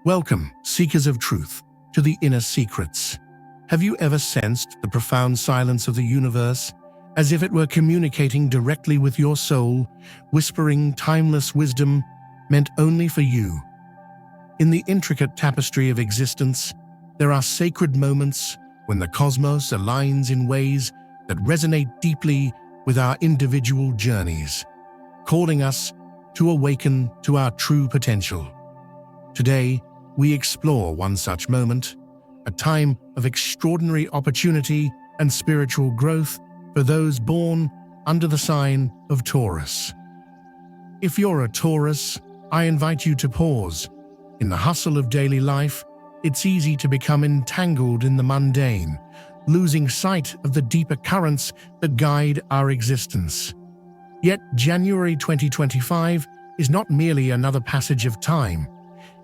Welcome, seekers of truth, to the inner secrets. Have you ever sensed the profound silence of the universe, as if it were communicating directly with your soul, whispering timeless wisdom meant only for you? In the intricate tapestry of existence, there are sacred moments when the cosmos aligns in ways that resonate deeply with our individual journeys, calling us to awaken to our true potential. Today, we explore one such moment, a time of extraordinary opportunity and spiritual growth for those born under the sign of Taurus. If you're a Taurus, I invite you to pause. In the hustle of daily life, it's easy to become entangled in the mundane, losing sight of the deeper currents that guide our existence. Yet January 2025 is not merely another passage of time.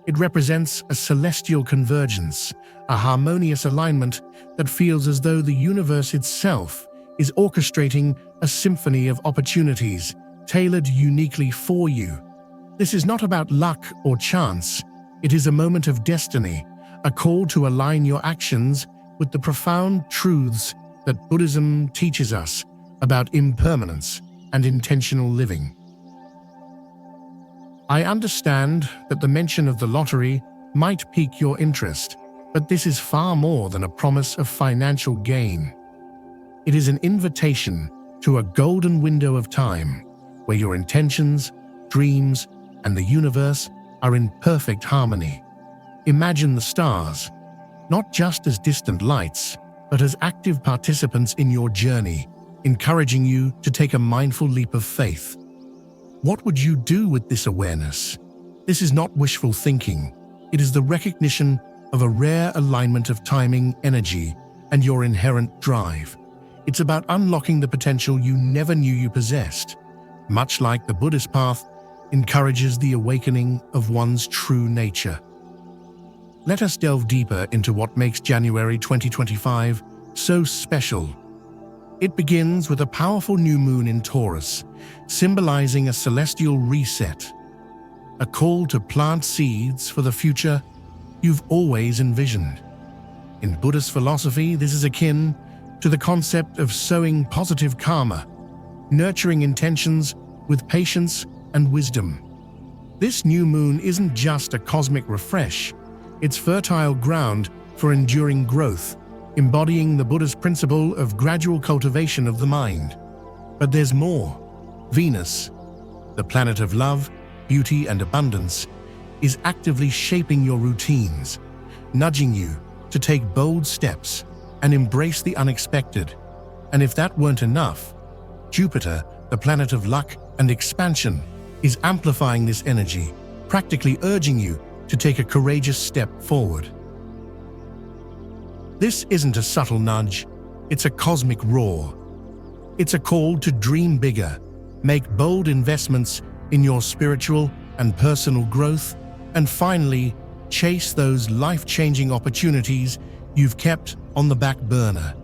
It represents a celestial convergence, a harmonious alignment that feels as though the universe itself is orchestrating a symphony of opportunities tailored uniquely for you. This is not about luck or chance. It is a moment of destiny, a call to align your actions with the profound truths that Buddhism teaches us about impermanence and intentional living. I understand that the mention of the lottery might pique your interest, but this is far more than a promise of financial gain. It is an invitation to a golden window of time where your intentions, dreams, and the universe are in perfect harmony. Imagine the stars, not just as distant lights, but as active participants in your journey, encouraging you to take a mindful leap of faith. What would you do with this awareness? This is not wishful thinking. It is the recognition of a rare alignment of timing, energy, and your inherent drive. It's about unlocking the potential you never knew you possessed. Much like the Buddhist path encourages the awakening of one's true nature. Let us delve deeper into what makes January 2025 so special. It begins with a powerful new moon in Taurus, symbolizing a celestial reset, a call to plant seeds for the future you've always envisioned. In Buddhist philosophy, this is akin to the concept of sowing positive karma, nurturing intentions with patience and wisdom. This new moon isn't just a cosmic refresh, it's fertile ground for enduring growth, embodying the Buddhist principle of gradual cultivation of the mind. But there's more. Venus, the planet of love, beauty, and abundance, is actively shaping your routines, nudging you to take bold steps and embrace the unexpected. And if that weren't enough, Jupiter, the planet of luck and expansion, is amplifying this energy, practically urging you to take a courageous step forward. This isn't a subtle nudge, it's a cosmic roar. It's a call to dream bigger, make bold investments in your spiritual and personal growth, and finally, chase those life-changing opportunities you've kept on the back burner.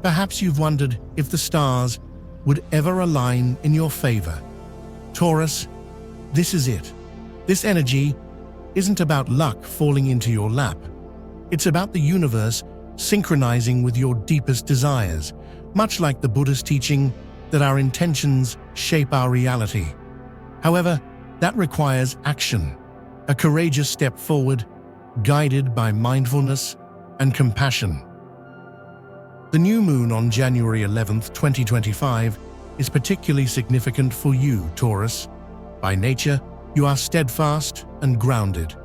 Perhaps you've wondered if the stars would ever align in your favor. Taurus, this is it. This energy isn't about luck falling into your lap. It's about the universe synchronizing with your deepest desires, much like the Buddhist teaching that our intentions shape our reality. However, that requires action, a courageous step forward, guided by mindfulness and compassion. The new moon on January 11th, 2025 is particularly significant for you, Taurus. By nature, you are steadfast and grounded,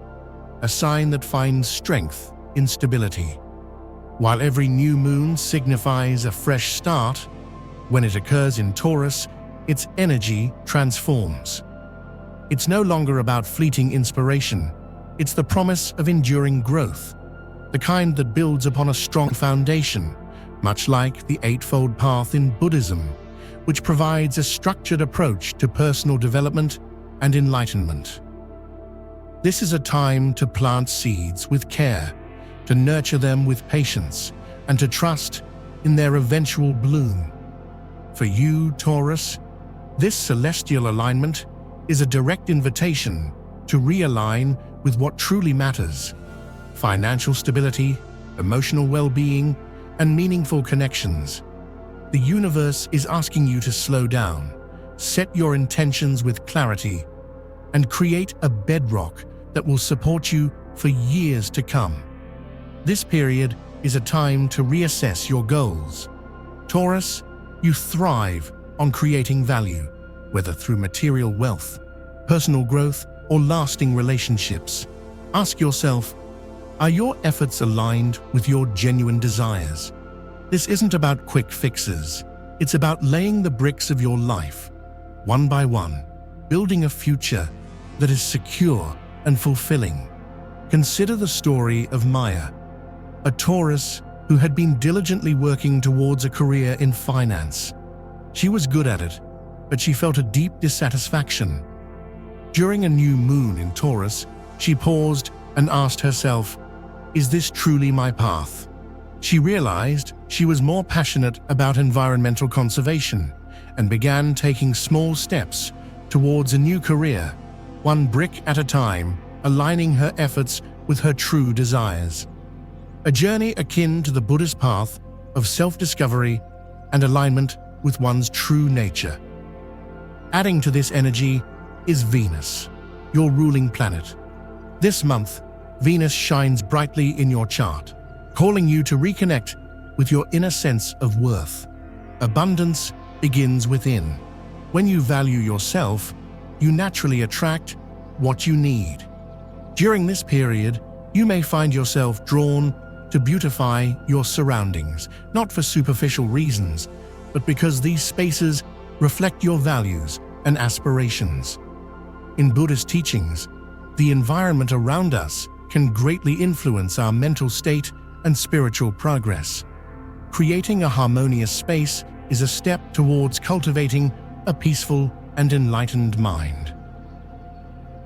a sign that finds strength in stability. While every new moon signifies a fresh start, when it occurs in Taurus, its energy transforms. It's no longer about fleeting inspiration, it's the promise of enduring growth, the kind that builds upon a strong foundation, much like the Eightfold Path in Buddhism, which provides a structured approach to personal development and enlightenment. This is a time to plant seeds with care, to nurture them with patience, and to trust in their eventual bloom. For you, Taurus, this celestial alignment is a direct invitation to realign with what truly matters: financial stability, emotional well-being, and meaningful connections. The universe is asking you to slow down, set your intentions with clarity, and create a bedrock that will support you for years to come. This period is a time to reassess your goals. Taurus, you thrive on creating value, whether through material wealth, personal growth, or lasting relationships. Ask yourself, are your efforts aligned with your genuine desires? This isn't about quick fixes. It's about laying the bricks of your life, one by one, building a future that is secure and fulfilling. Consider the story of Maya, a Taurus who had been diligently working towards a career in finance. She was good at it, but she felt a deep dissatisfaction. During a new moon in Taurus, she paused and asked herself, "Is this truly my path?" She realized she was more passionate about environmental conservation and began taking small steps towards a new career, one brick at a time, aligning her efforts with her true desires. A journey akin to the Buddhist path of self-discovery and alignment with one's true nature. Adding to this energy is Venus, your ruling planet. This month, Venus shines brightly in your chart, calling you to reconnect with your inner sense of worth. Abundance begins within. When you value yourself, you naturally attract what you need. During this period, you may find yourself drawn to beautify your surroundings, not for superficial reasons, but because these spaces reflect your values and aspirations. In Buddhist teachings, the environment around us can greatly influence our mental state and spiritual progress. Creating a harmonious space is a step towards cultivating a peaceful and enlightened mind.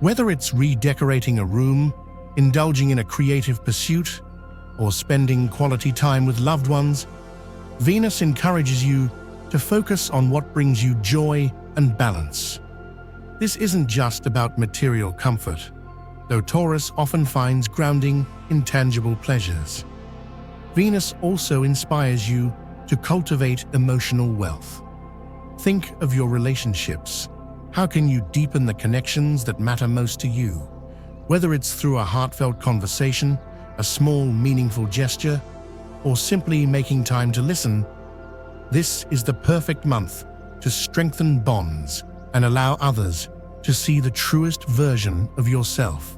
Whether it's redecorating a room, indulging in a creative pursuit, or spending quality time with loved ones, Venus encourages you to focus on what brings you joy and balance. This isn't just about material comfort, though Taurus often finds grounding in tangible pleasures. Venus also inspires you to cultivate emotional wealth. Think of your relationships. How can you deepen the connections that matter most to you? Whether it's through a heartfelt conversation, a small, meaningful gesture, or simply making time to listen, this is the perfect month to strengthen bonds and allow others to see the truest version of yourself.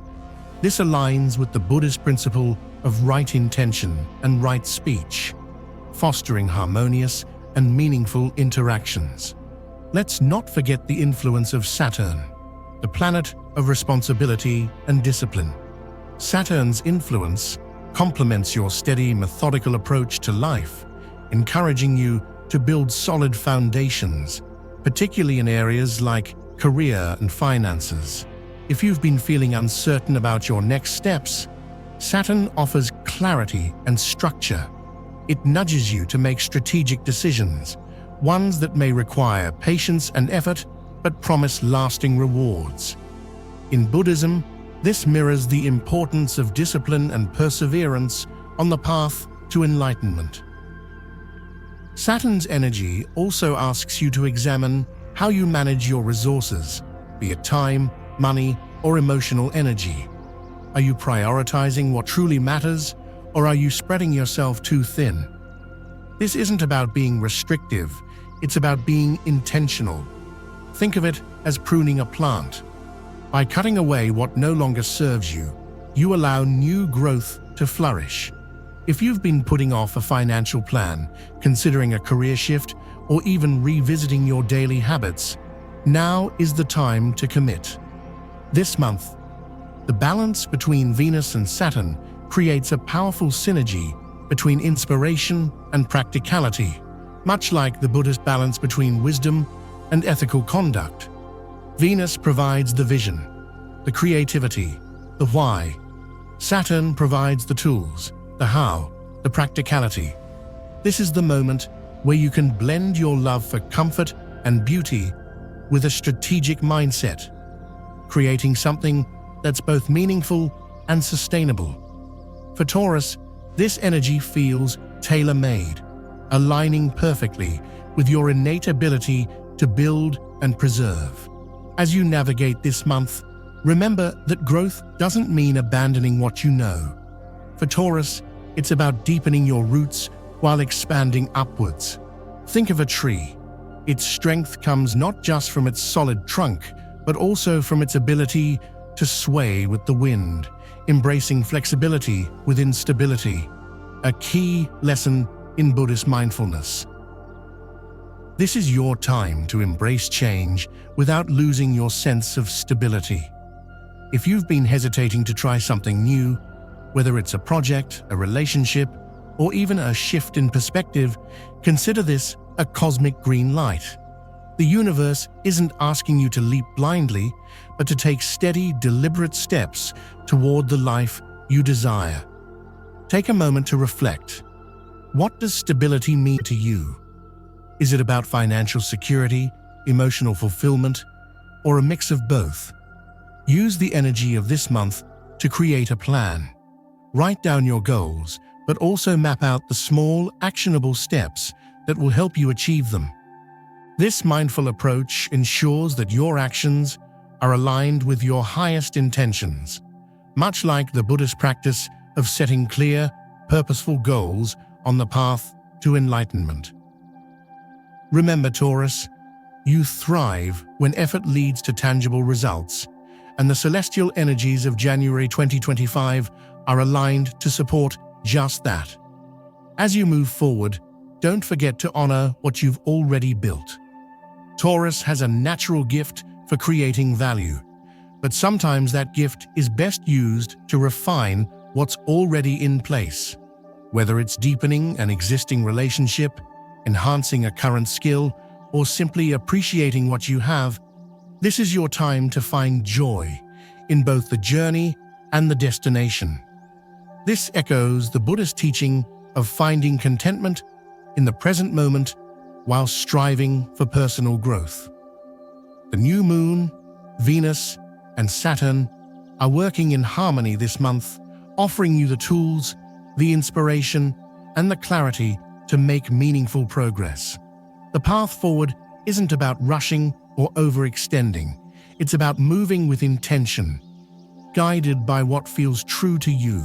This aligns with the Buddhist principle of right intention and right speech, fostering harmonious and meaningful interactions. Let's not forget the influence of Saturn, the planet of responsibility and discipline. Saturn's influence complements your steady, methodical approach to life, encouraging you to build solid foundations, particularly in areas like career and finances. If you've been feeling uncertain about your next steps, Saturn offers clarity and structure. It nudges you to make strategic decisions, ones that may require patience and effort, but promise lasting rewards. In Buddhism, this mirrors the importance of discipline and perseverance on the path to enlightenment. Saturn's energy also asks you to examine how you manage your resources, be it time, money, or emotional energy. Are you prioritizing what truly matters, or are you spreading yourself too thin? This isn't about being restrictive, it's about being intentional. Think of it as pruning a plant. By cutting away what no longer serves you, you allow new growth to flourish. If you've been putting off a financial plan, considering a career shift, or even revisiting your daily habits, now is the time to commit. This month, the balance between Venus and Saturn creates a powerful synergy between inspiration and practicality, much like the Buddhist balance between wisdom and ethical conduct. Venus provides the vision, the creativity, the why. Saturn provides the tools, the how, the practicality. This is the moment where you can blend your love for comfort and beauty with a strategic mindset, creating something that's both meaningful and sustainable. For Taurus, this energy feels tailor-made, aligning perfectly with your innate ability to build and preserve. As you navigate this month, remember that growth doesn't mean abandoning what you know. For Taurus, it's about deepening your roots while expanding upwards. Think of a tree. Its strength comes not just from its solid trunk, but also from its ability to sway with the wind, embracing flexibility within stability, a key lesson in Buddhist mindfulness. This is your time to embrace change without losing your sense of stability. If you've been hesitating to try something new, whether it's a project, a relationship, or even a shift in perspective, consider this a cosmic green light. The universe isn't asking you to leap blindly, but to take steady, deliberate steps toward the life you desire. Take a moment to reflect. What does stability mean to you? Is it about financial security, emotional fulfillment, or a mix of both? Use the energy of this month to create a plan. Write down your goals, but also map out the small, actionable steps that will help you achieve them. This mindful approach ensures that your actions are aligned with your highest intentions, much like the Buddhist practice of setting clear, purposeful goals on the path to enlightenment. Remember, Taurus, you thrive when effort leads to tangible results, and the celestial energies of January 2025 are aligned to support just that. As you move forward, don't forget to honor what you've already built. Taurus has a natural gift for creating value, but sometimes that gift is best used to refine what's already in place. Whether it's deepening an existing relationship, enhancing a current skill, or simply appreciating what you have, this is your time to find joy in both the journey and the destination. This echoes the Buddhist teaching of finding contentment in the present moment while striving for personal growth. The new moon, Venus, and Saturn are working in harmony this month, offering you the tools, the inspiration, and the clarity to make meaningful progress. The path forward isn't about rushing or overextending. It's about moving with intention, guided by what feels true to you.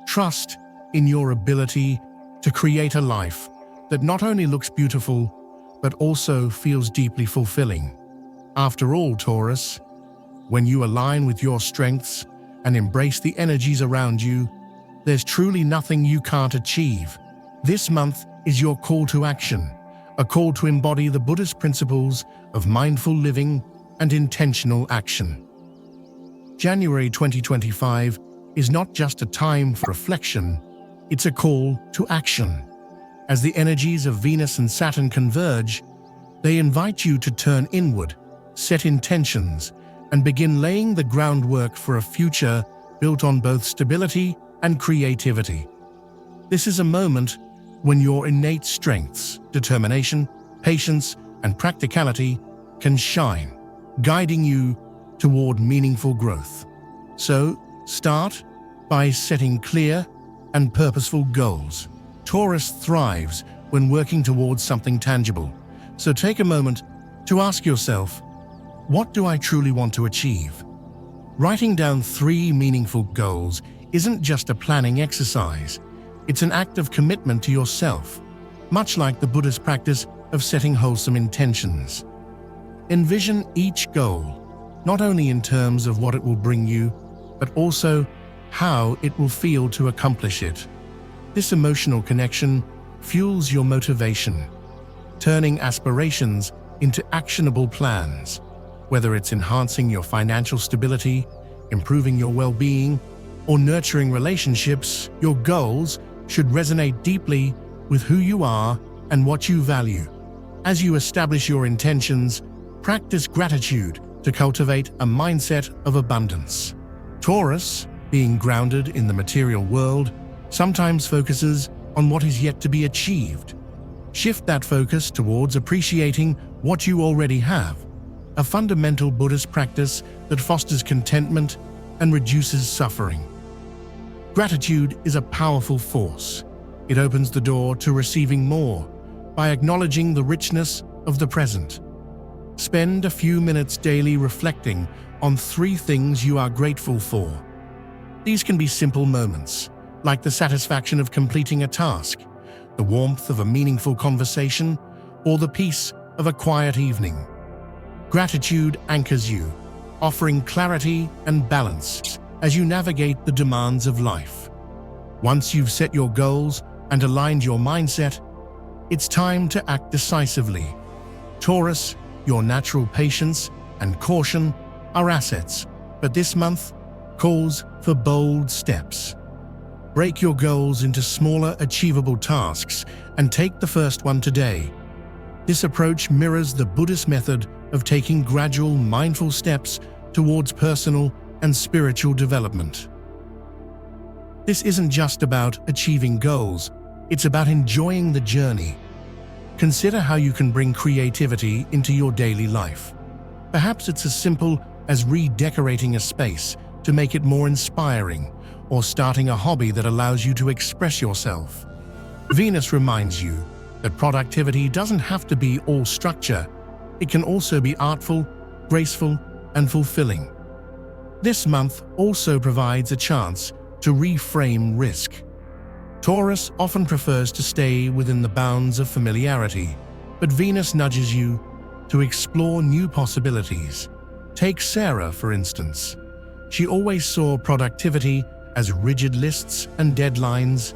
Trust in your ability to create a life that not only looks beautiful, but also feels deeply fulfilling. After all, Taurus, when you align with your strengths and embrace the energies around you, there's truly nothing you can't achieve. This month is your call to action, a call to embody the Buddhist principles of mindful living and intentional action. January 2025 is not just a time for reflection, it's a call to action. As the energies of Venus and Saturn converge, they invite you to turn inward, set intentions, and begin laying the groundwork for a future built on both stability and creativity. This is a moment when your innate strengths, determination, patience, and practicality can shine, guiding you toward meaningful growth. So, start by setting clear and purposeful goals. Taurus thrives when working towards something tangible. So take a moment to ask yourself, what do I truly want to achieve? Writing down 3 meaningful goals isn't just a planning exercise. It's an act of commitment to yourself, much like the Buddhist practice of setting wholesome intentions. Envision each goal, not only in terms of what it will bring you, but also how it will feel to accomplish it. This emotional connection fuels your motivation, turning aspirations into actionable plans. Whether it's enhancing your financial stability, improving your well-being, or nurturing relationships, your goals should resonate deeply with who you are and what you value. As you establish your intentions, practice gratitude to cultivate a mindset of abundance. Taurus, being grounded in the material world, sometimes focuses on what is yet to be achieved. Shift that focus towards appreciating what you already have, a fundamental Buddhist practice that fosters contentment and reduces suffering. Gratitude is a powerful force. It opens the door to receiving more by acknowledging the richness of the present. Spend a few minutes daily reflecting on 3 things you are grateful for. These can be simple moments, like the satisfaction of completing a task, the warmth of a meaningful conversation, or the peace of a quiet evening. Gratitude anchors you, offering clarity and balance as you navigate the demands of life. Once you've set your goals and aligned your mindset, it's time to act decisively. Taurus, your natural patience and caution are assets, but this month calls for bold steps. Break your goals into smaller, achievable tasks and take the first one today. This approach mirrors the Buddhist method of taking gradual, mindful steps towards personal and spiritual development. This isn't just about achieving goals, it's about enjoying the journey. Consider how you can bring creativity into your daily life. Perhaps it's as simple as redecorating a space to make it more inspiring, or starting a hobby that allows you to express yourself. Venus reminds you that productivity doesn't have to be all structure. It can also be artful, graceful, and fulfilling. This month also provides a chance to reframe risk. Taurus often prefers to stay within the bounds of familiarity, but Venus nudges you to explore new possibilities. Take Sarah, for instance. She always saw productivity as rigid lists and deadlines.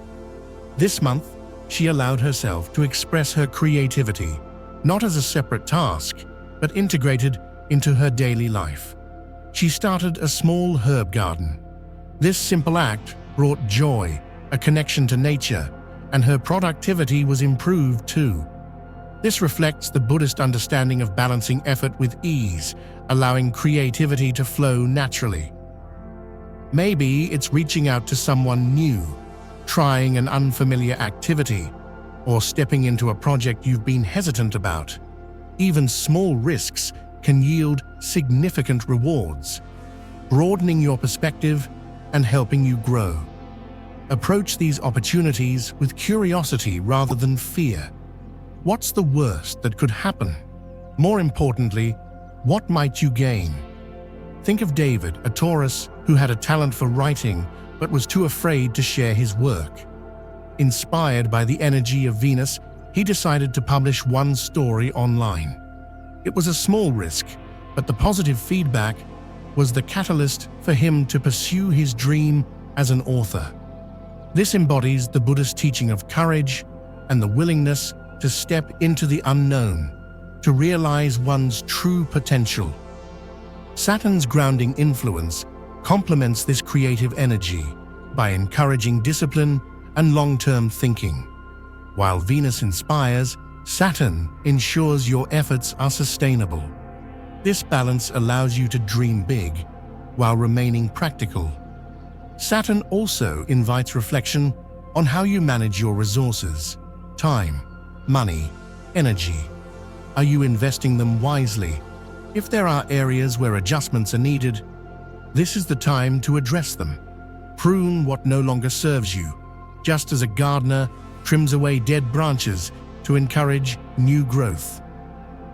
This month, she allowed herself to express her creativity, not as a separate task, but integrated into her daily life. She started a small herb garden. This simple act brought joy, a connection to nature, and her productivity was improved too. This reflects the Buddhist understanding of balancing effort with ease, allowing creativity to flow naturally. Maybe it's reaching out to someone new, trying an unfamiliar activity, or stepping into a project you've been hesitant about. Even small risks can yield significant rewards, broadening your perspective and helping you grow. Approach these opportunities with curiosity rather than fear. What's the worst that could happen? More importantly, what might you gain? Think of David, a Taurus who had a talent for writing but was too afraid to share his work. Inspired by the energy of Venus, he decided to publish one story online. It was a small risk, but the positive feedback was the catalyst for him to pursue his dream as an author. This embodies the Buddhist teaching of courage and the willingness to step into the unknown, to realize one's true potential. Saturn's grounding influence complements this creative energy by encouraging discipline and long-term thinking. While Venus inspires, Saturn ensures your efforts are sustainable. This balance allows you to dream big while remaining practical. Saturn also invites reflection on how you manage your resources, time, money, energy. Are you investing them wisely? If there are areas where adjustments are needed, this is the time to address them. Prune what no longer serves you, just as a gardener trims away dead branches to encourage new growth.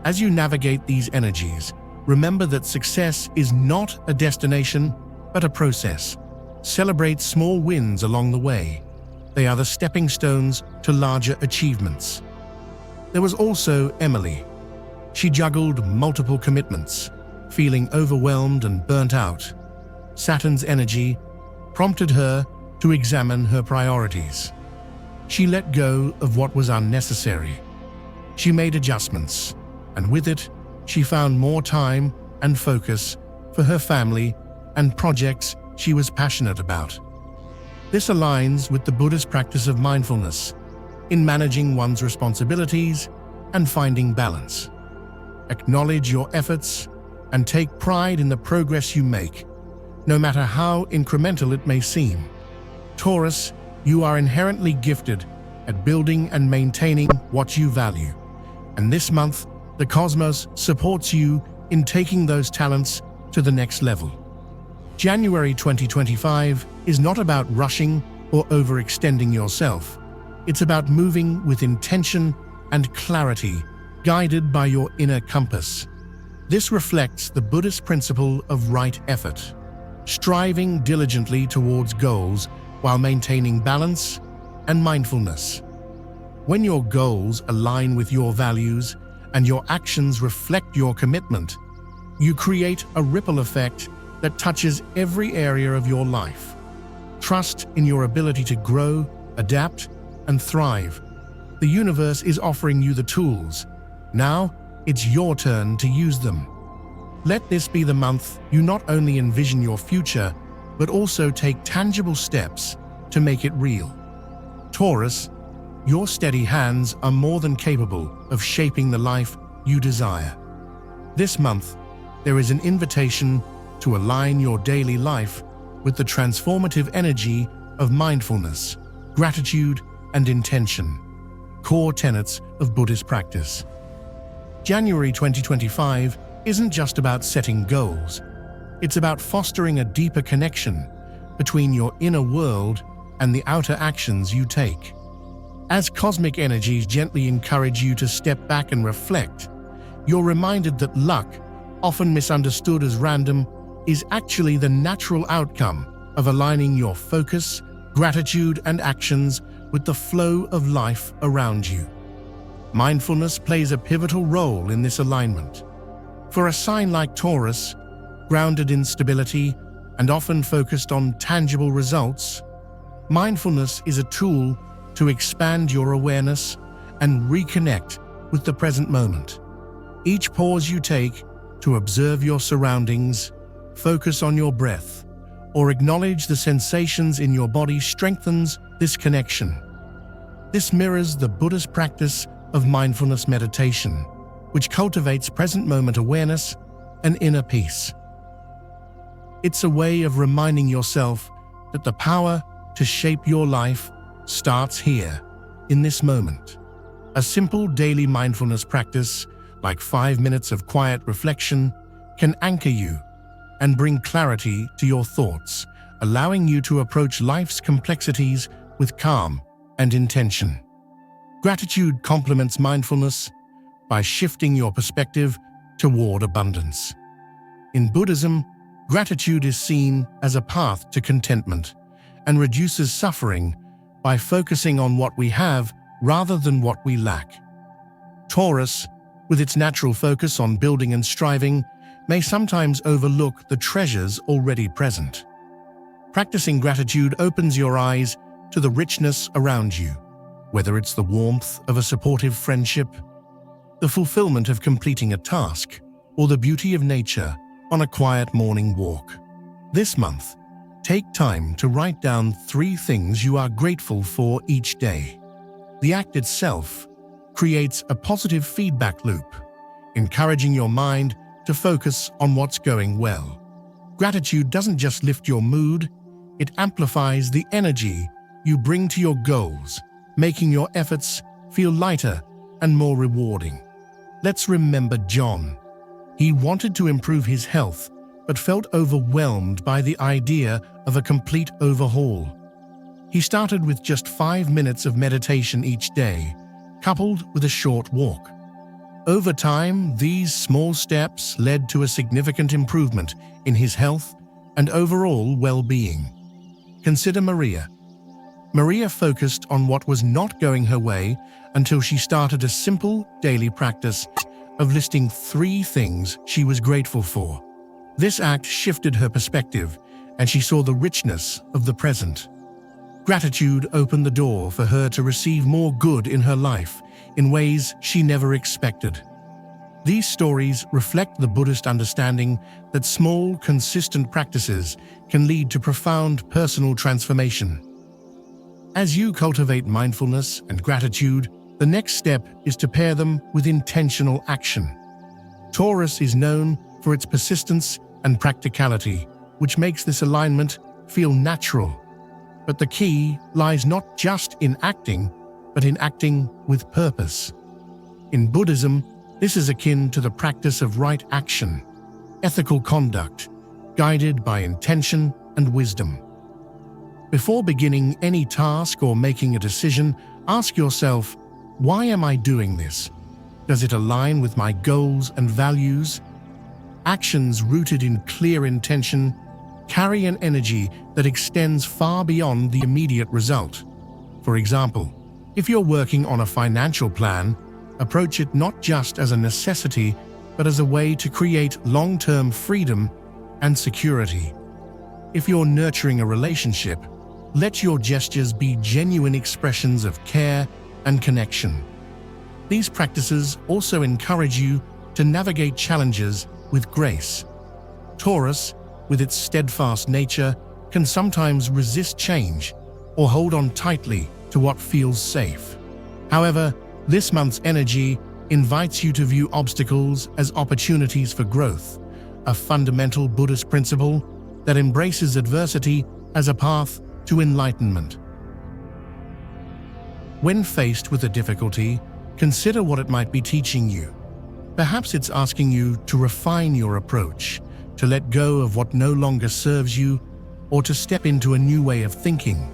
As you navigate these energies, remember that success is not a destination, but a process. Celebrate small wins along the way. They are the stepping stones to larger achievements. There was also Emily. She juggled multiple commitments, feeling overwhelmed and burnt out. Saturn's energy prompted her to examine her priorities. She let go of what was unnecessary. She made adjustments, and with it, she found more time and focus for her family and projects she was passionate about. This aligns with the Buddhist practice of mindfulness in managing one's responsibilities and finding balance. Acknowledge your efforts and take pride in the progress you make, no matter how incremental it may seem. Taurus, you are inherently gifted at building and maintaining what you value, and this month, the cosmos supports you in taking those talents to the next level. January 2025 is not about rushing or overextending yourself. It's about moving with intention and clarity, guided by your inner compass. This reflects the Buddhist principle of right effort, striving diligently towards goals while maintaining balance and mindfulness. When your goals align with your values and your actions reflect your commitment, you create a ripple effect that touches every area of your life. Trust in your ability to grow, adapt, and thrive. The universe is offering you the tools. Now, it's your turn to use them. Let this be the month you not only envision your future, but also take tangible steps to make it real. Taurus, your steady hands are more than capable of shaping the life you desire. This month, there is an invitation to align your daily life with the transformative energy of mindfulness, gratitude, and intention, core tenets of Buddhist practice. January 2025 isn't just about setting goals. It's about fostering a deeper connection between your inner world and the outer actions you take. As cosmic energies gently encourage you to step back and reflect, you're reminded that luck, often misunderstood as random, is actually the natural outcome of aligning your focus, gratitude, and actions with the flow of life around you. Mindfulness plays a pivotal role in this alignment. For a sign like Taurus, grounded in stability and often focused on tangible results, mindfulness is a tool to expand your awareness and reconnect with the present moment. Each pause you take to observe your surroundings, focus on your breath, or acknowledge the sensations in your body strengthens this connection. This mirrors the Buddhist practice of mindfulness meditation, which cultivates present moment awareness and inner peace. It's a way of reminding yourself that the power to shape your life starts here, in this moment. A simple daily mindfulness practice, like 5 minutes of quiet reflection, can anchor you and bring clarity to your thoughts, allowing you to approach life's complexities with calm and intention. Gratitude complements mindfulness by shifting your perspective toward abundance. In Buddhism, gratitude is seen as a path to contentment and reduces suffering by focusing on what we have rather than what we lack. Taurus, with its natural focus on building and striving, may sometimes overlook the treasures already present. Practicing gratitude opens your eyes to the richness around you, whether it's the warmth of a supportive friendship, the fulfillment of completing a task, or the beauty of nature on a quiet morning walk. This month, take time to write down 3 things you are grateful for each day. The act itself creates a positive feedback loop, encouraging your mind to focus on what's going well. Gratitude doesn't just lift your mood, it amplifies the energy you bring to your goals, making your efforts feel lighter and more rewarding. Let's remember John. He wanted to improve his health, but felt overwhelmed by the idea of a complete overhaul. He started with just 5 minutes of meditation each day, coupled with a short walk. Over time, these small steps led to a significant improvement in his health and overall well-being. Consider Maria. Maria focused on what was not going her way until she started a simple daily practice of listing 3 things she was grateful for. This act shifted her perspective, and she saw the richness of the present. Gratitude opened the door for her to receive more good in her life in ways she never expected. These stories reflect the Buddhist understanding that small, consistent practices can lead to profound personal transformation. As you cultivate mindfulness and gratitude, the next step is to pair them with intentional action. Taurus is known for its persistence and practicality, which makes this alignment feel natural. But the key lies not just in acting, but in acting with purpose. In Buddhism, this is akin to the practice of right action, ethical conduct, guided by intention and wisdom. Before beginning any task or making a decision, ask yourself, why am I doing this? Does it align with my goals and values? Actions rooted in clear intention carry an energy that extends far beyond the immediate result. For example, if you're working on a financial plan, approach it not just as a necessity, but as a way to create long-term freedom and security. If you're nurturing a relationship, let your gestures be genuine expressions of care and connection. These practices also encourage you to navigate challenges with grace. Taurus, with its steadfast nature, can sometimes resist change or hold on tightly to what feels safe. However, this month's energy invites you to view obstacles as opportunities for growth, a fundamental Buddhist principle that embraces adversity as a path to enlightenment. When faced with a difficulty, consider what it might be teaching you. Perhaps it's asking you to refine your approach, to let go of what no longer serves you, or to step into a new way of thinking.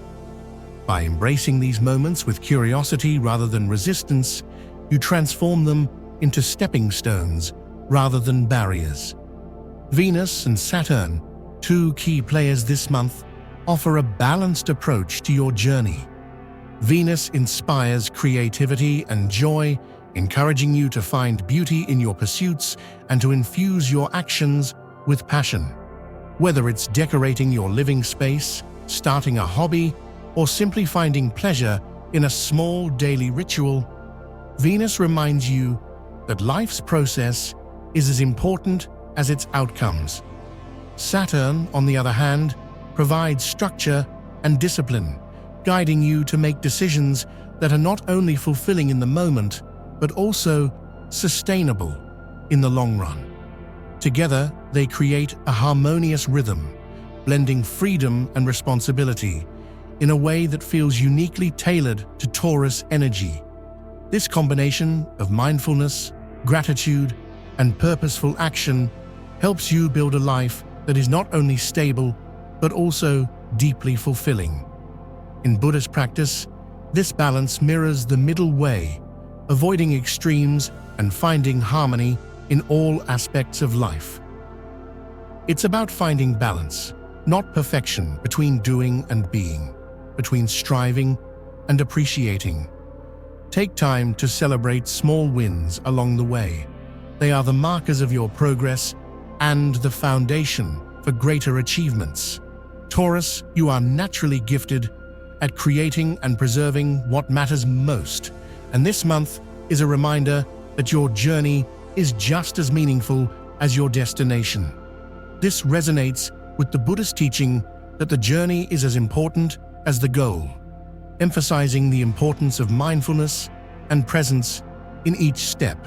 By embracing these moments with curiosity rather than resistance, you transform them into stepping stones rather than barriers. Venus and Saturn, two key players this month, offer a balanced approach to your journey. Venus inspires creativity and joy, encouraging you to find beauty in your pursuits and to infuse your actions with passion. Whether it's decorating your living space, starting a hobby, or simply finding pleasure in a small daily ritual, Venus reminds you that life's process is as important as its outcomes. Saturn, on the other hand, provides structure and discipline, guiding you to make decisions that are not only fulfilling in the moment, but also sustainable in the long run. Together, they create a harmonious rhythm, blending freedom and responsibility in a way that feels uniquely tailored to Taurus energy. This combination of mindfulness, gratitude, and purposeful action helps you build a life that is not only stable, but also deeply fulfilling. In Buddhist practice, this balance mirrors the middle way, avoiding extremes and finding harmony in all aspects of life. It's about finding balance, not perfection, between doing and being, between striving and appreciating. Take time to celebrate small wins along the way. They are the markers of your progress and the foundation for greater achievements. Taurus, you are naturally gifted at creating and preserving what matters most, and this month is a reminder that your journey is just as meaningful as your destination. This resonates with the Buddhist teaching that the journey is as important as the goal, emphasizing the importance of mindfulness and presence in each step.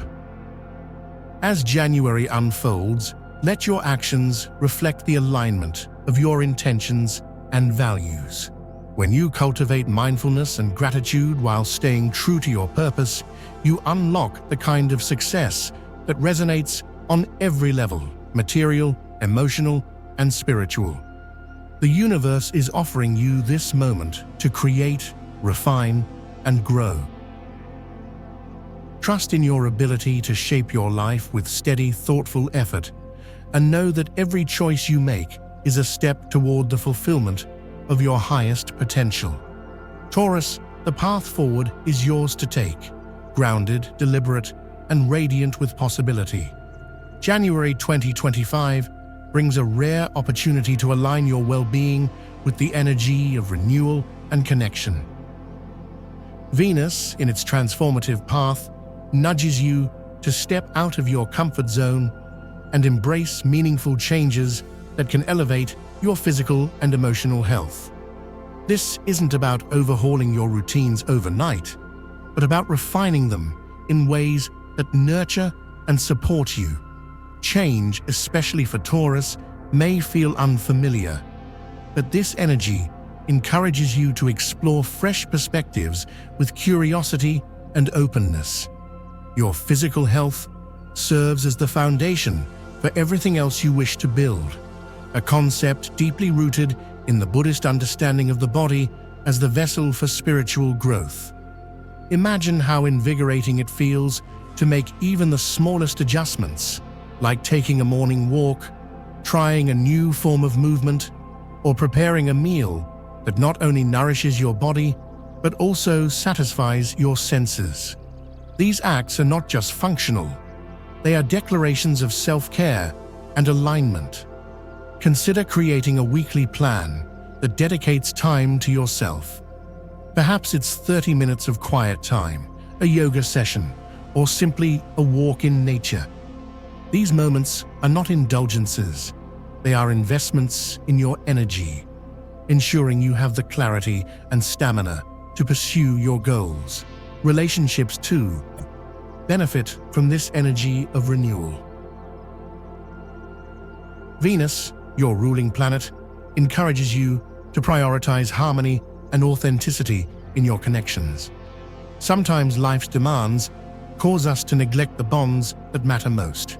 As January unfolds, let your actions reflect the alignment of your intentions and values. When you cultivate mindfulness and gratitude while staying true to your purpose, you unlock the kind of success that resonates on every level: material, emotional, and spiritual. The universe is offering you this moment to create, refine, and grow. Trust in your ability to shape your life with steady, thoughtful effort, and know that every choice you make is a step toward the fulfillment of your highest potential. Taurus, the path forward is yours to take, grounded, deliberate, and radiant with possibility. January 2025 brings a rare opportunity to align your well-being with the energy of renewal and connection. Venus, in its transformative path, nudges you to step out of your comfort zone and embrace meaningful changes that can elevate your physical and emotional health. This isn't about overhauling your routines overnight, but about refining them in ways that nurture and support you. Change, especially for Taurus, may feel unfamiliar, but this energy encourages you to explore fresh perspectives with curiosity and openness. Your physical health serves as the foundation for everything else you wish to build, a concept deeply rooted in the Buddhist understanding of the body as the vessel for spiritual growth. Imagine how invigorating it feels to make even the smallest adjustments, like taking a morning walk, trying a new form of movement, or preparing a meal that not only nourishes your body, but also satisfies your senses. These acts are not just functional, they are declarations of self-care and alignment. Consider creating a weekly plan that dedicates time to yourself. Perhaps it's 30 minutes of quiet time, a yoga session, or simply a walk in nature. These moments are not indulgences, they are investments in your energy, ensuring you have the clarity and stamina to pursue your goals. Relationships, too, benefit from this energy of renewal. Venus, your ruling planet, encourages you to prioritize harmony and authenticity in your connections. Sometimes life's demands cause us to neglect the bonds that matter most.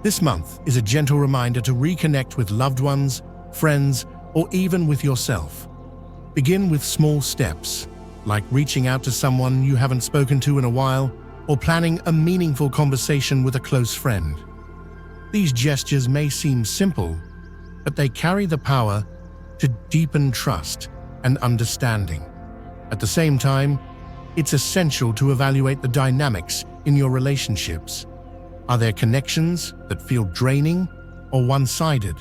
This month is a gentle reminder to reconnect with loved ones, friends, or even with yourself. Begin with small steps, like reaching out to someone you haven't spoken to in a while, or planning a meaningful conversation with a close friend. These gestures may seem simple, but they carry the power to deepen trust and understanding. At the same time, it's essential to evaluate the dynamics in your relationships. Are there connections that feel draining or one-sided?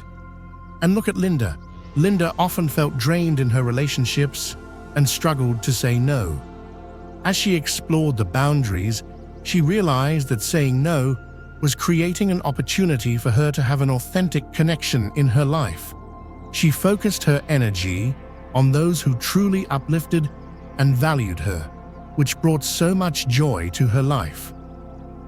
And look at Linda. Linda often felt drained in her relationships and struggled to say no. As she explored the boundaries, she realized that saying no was creating an opportunity for her to have an authentic connection in her life. She focused her energy on those who truly uplifted and valued her, which brought so much joy to her life.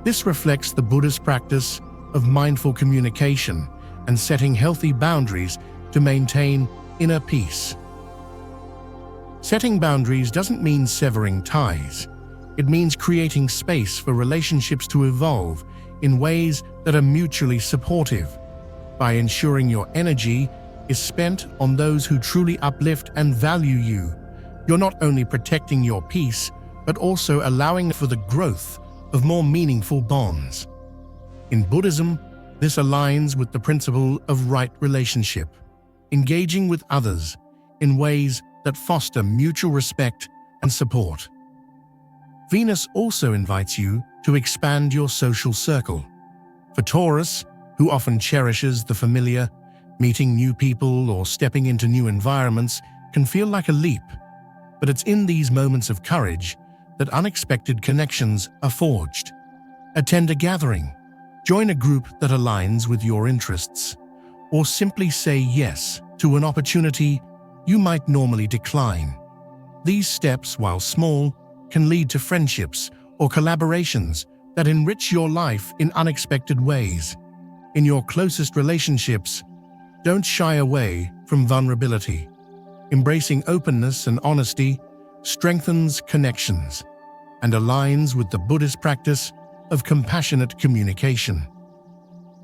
This reflects the Buddhist practice of mindful communication and setting healthy boundaries to maintain inner peace. Setting boundaries doesn't mean severing ties. It means creating space for relationships to evolve in ways that are mutually supportive. By ensuring your energy is spent on those who truly uplift and value you, you're not only protecting your peace, but also allowing for the growth of more meaningful bonds. In Buddhism, this aligns with the principle of right relationship, engaging with others in ways that foster mutual respect and support. Venus also invites you to expand your social circle. For Taurus, who often cherishes the familiar, meeting new people or stepping into new environments can feel like a leap, but it's in these moments of courage that unexpected connections are forged. Attend a gathering, join a group that aligns with your interests, or simply say yes to an opportunity you might normally decline. These steps, while small, can lead to friendships or collaborations that enrich your life in unexpected ways. In your closest relationships, don't shy away from vulnerability. Embracing openness and honesty strengthens connections and aligns with the Buddhist practice of compassionate communication.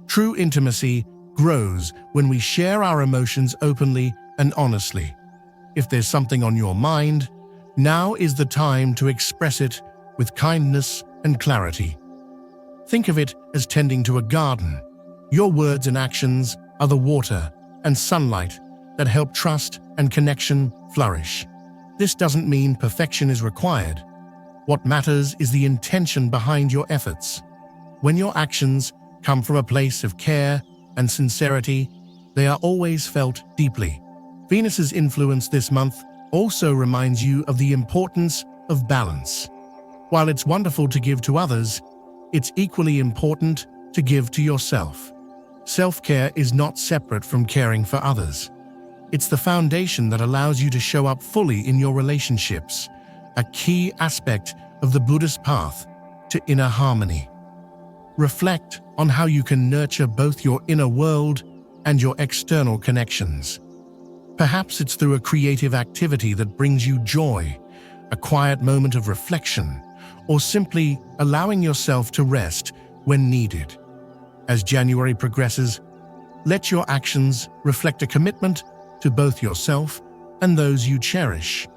True intimacy grows when we share our emotions openly and honestly. If there's something on your mind, now is the time to express it with kindness and clarity. Think of it as tending to a garden. Your words and actions are the water and sunlight that help trust and connection flourish. This doesn't mean perfection is required. What matters is the intention behind your efforts. When your actions come from a place of care and sincerity, they are always felt deeply. Venus's influence this month also reminds you of the importance of balance. While it's wonderful to give to others, it's equally important to give to yourself. Self-care is not separate from caring for others. It's the foundation that allows you to show up fully in your relationships, a key aspect of the Buddhist path to inner harmony. Reflect on how you can nurture both your inner world and your external connections. Perhaps it's through a creative activity that brings you joy, a quiet moment of reflection, or simply allowing yourself to rest when needed. As January progresses, let your actions reflect a commitment to both yourself and those you cherish.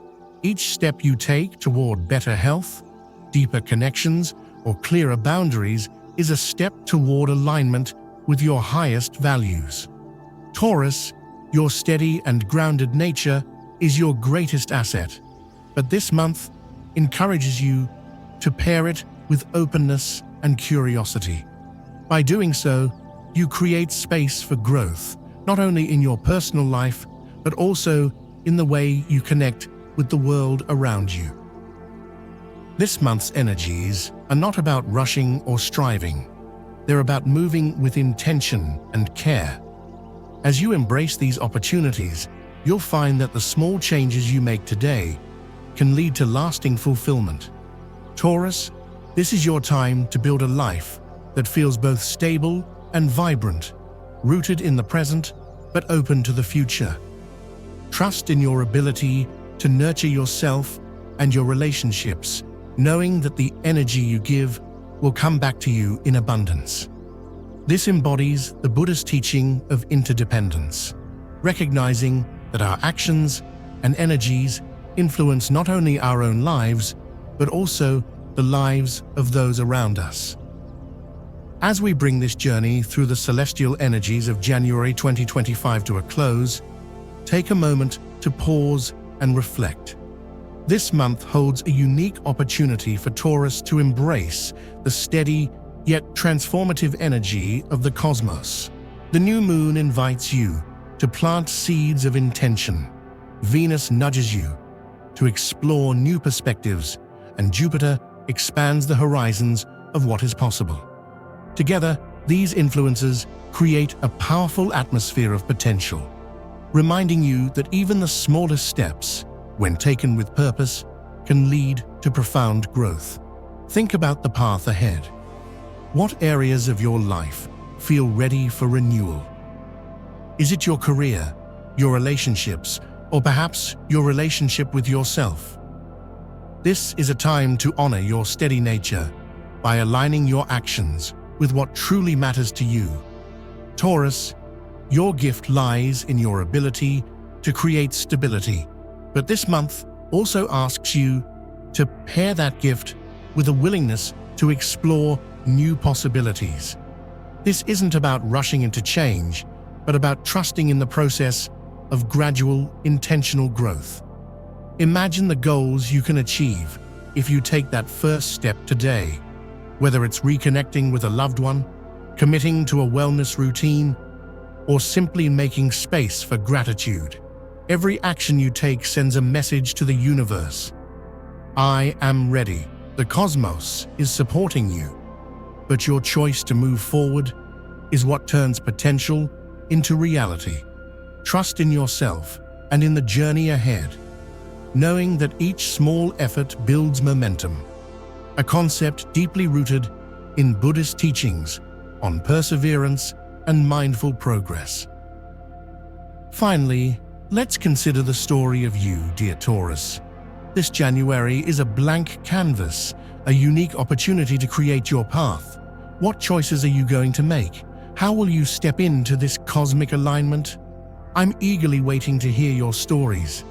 Each step you take toward better health, deeper connections, or clearer boundaries is a step toward alignment with your highest values. Taurus, your steady and grounded nature is your greatest asset, but this month encourages you to pair it with openness and curiosity. By doing so, you create space for growth, not only in your personal life, but also in the way you connect with the world around you. This month's energies are not about rushing or striving. They're about moving with intention and care. As you embrace these opportunities, you'll find that the small changes you make today can lead to lasting fulfillment. Taurus, this is your time to build a life that feels both stable and vibrant, rooted in the present but open to the future. Trust in your ability to nurture yourself and your relationships, knowing that the energy you give will come back to you in abundance. This embodies the Buddhist teaching of interdependence, recognizing that our actions and energies influence not only our own lives, but also the lives of those around us. As we bring this journey through the celestial energies of January 2025 to a close, take a moment to pause and reflect. This month holds a unique opportunity for Taurus to embrace the steady yet transformative energy of the cosmos. The new moon invites you to plant seeds of intention. Venus nudges you to explore new perspectives, and Jupiter expands the horizons of what is possible. Together, these influences create a powerful atmosphere of potential, reminding you that even the smallest steps, when taken with purpose, can lead to profound growth. Think about the path ahead. What areas of your life feel ready for renewal? Is it your career, your relationships, or perhaps your relationship with yourself? This is a time to honor your steady nature by aligning your actions with what truly matters to you. Taurus, your gift lies in your ability to create stability, but this month also asks you to pair that gift with a willingness to explore new possibilities. This isn't about rushing into change, but about trusting in the process of gradual, intentional growth. Imagine the goals you can achieve if you take that first step today, whether it's reconnecting with a loved one, committing to a wellness routine, or simply making space for gratitude. Every action you take sends a message to the universe. I am ready. The cosmos is supporting you. But your choice to move forward is what turns potential into reality. Trust in yourself and in the journey ahead, knowing that each small effort builds momentum, a concept deeply rooted in Buddhist teachings on perseverance and mindful progress. Finally, let's consider the story of you, dear Taurus. This January is a blank canvas, a unique opportunity to create your path. What choices are you going to make? How will you step into this cosmic alignment? I'm eagerly waiting to hear your stories.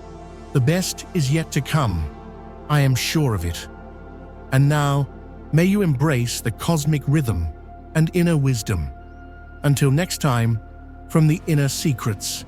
The best is yet to come. I am sure of it. And now, may you embrace the cosmic rhythm and inner wisdom. Until next time, from the inner secrets.